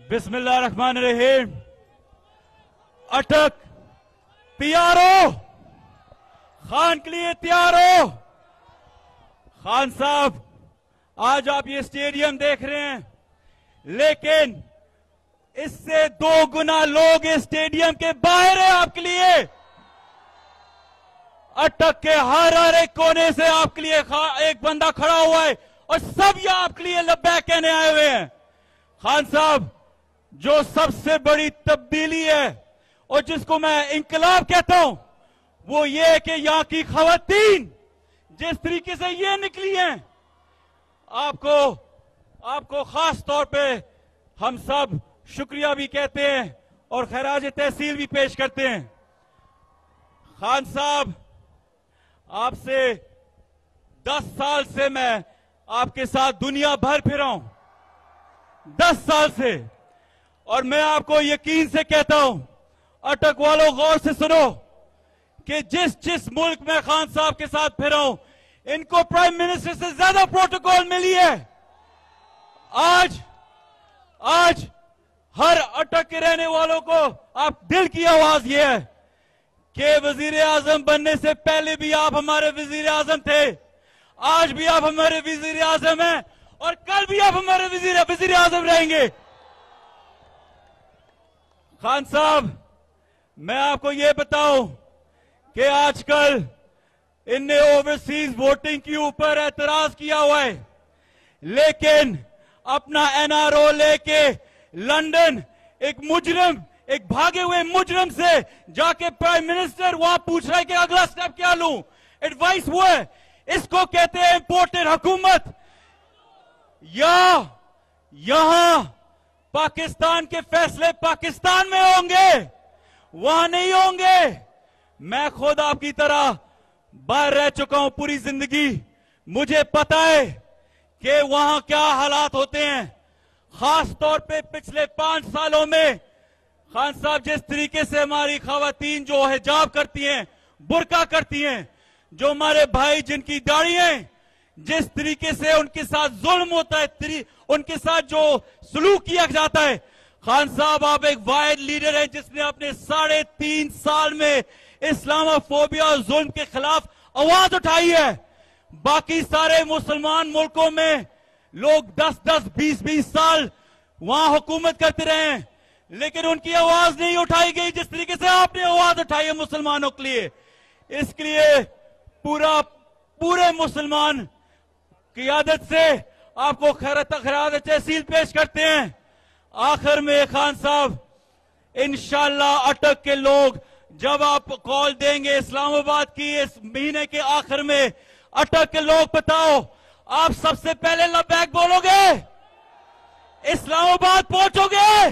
बिस्मिल्लाहिर्रहमानिर्रहीम। अटक तैयार हो, खान के लिए तैयार हो। खान साहब, आज आप ये स्टेडियम देख रहे हैं, लेकिन इससे 2 गुना लोग इस स्टेडियम के बाहर है आपके लिए। अटक के हर एक कोने से आपके लिए एक बंदा खड़ा हुआ है और सब ये आपके लिए लब्बैक कहने आए हुए हैं। खान साहब, जो सबसे बड़ी तब्दीली है और जिसको मैं इंकलाब कहता हूं, वो ये है कि यहां की खवातीन जिस तरीके से ये निकली हैं, आपको खास तौर पे हम सब शुक्रिया भी कहते हैं और खैराज तहसील भी पेश करते हैं। खान साहब, आपसे 10 साल से मैं आपके साथ दुनिया भर फिरा हूं, 10 साल से, और मैं आपको यकीन से कहता हूं, अटक वालों गौर से सुनो कि जिस मुल्क में खान साहब के साथ फिरा हूं, इनको प्राइम मिनिस्टर से ज्यादा प्रोटोकॉल मिली है। आज हर अटक के रहने वालों को आप दिल की आवाज ये है कि वजीर आजम बनने से पहले भी आप हमारे वजीर आजम थे, आज भी आप हमारे वजीर आजम हैं और कल भी आप हमारे वजीर आजम रहेंगे। खान साहब, मैं आपको यह बताऊं कि आजकल इनने ओवरसीज वोटिंग के ऊपर एतराज किया हुआ है, लेकिन अपना एनआरओ लेके लंदन एक भागे हुए मुजरिम से जाके प्राइम मिनिस्टर वहां पूछ रहा है कि अगला स्टेप क्या लूं। एडवाइस वो है, इसको कहते हैं इंपोर्टेड हुकूमत। या यहां पाकिस्तान के फैसले पाकिस्तान में होंगे, वहां नहीं होंगे। मैं खुद आपकी तरह बाहर रह चुका हूं पूरी जिंदगी, मुझे पता है कि वहां क्या हालात होते हैं। खास तौर पे पिछले 5 सालों में खान साहब, जिस तरीके से हमारी खवातीन जो हिजाब करती हैं, बुर्का करती हैं, जो हमारे भाई जिनकी दाढ़ी है, जिस तरीके से उनके साथ जुल्म होता है, उनके साथ जो सलूक किया जाता है। खान साहब, आप एक वाहिद लीडर हैं जिसने अपने 3.5 साल में इस्लामोफोबिया और जुल्म के खिलाफ आवाज उठाई है। बाकी सारे मुसलमान मुल्कों में लोग 10-10, 20-20 साल वहां हुकूमत करते रहे हैं, लेकिन उनकी आवाज नहीं उठाई गई जिस तरीके से आपने आवाज उठाई है मुसलमानों के लिए। इसके लिए पूरे मुसलमान क़ियादत से आपको खैरात तहसील पेश करते हैं। आखिर में खान साहब, इंशाअल्लाह अटक के लोग जब आप कॉल देंगे इस्लामाबाद की इस महीने के आखिर में, अटक के लोग बताओ, आप सबसे पहले लब्बैक बोलोगे, इस्लामाबाद पहुंचोगे?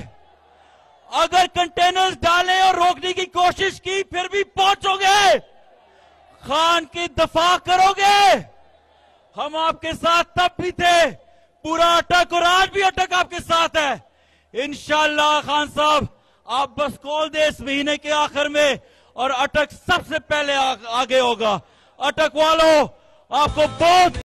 अगर कंटेनर्स डालें और रोकने की कोशिश की फिर भी पहुंचोगे? खान की दफा करोगे? हम आपके साथ तब भी थे, पूरा अटक, और आज भी अटक आपके साथ है। इंशाअल्लाह खान साहब, आप बस कॉल दे इस महीने के आखिर में और अटक सबसे पहले आगे होगा। अटक वालों, आपको बहुत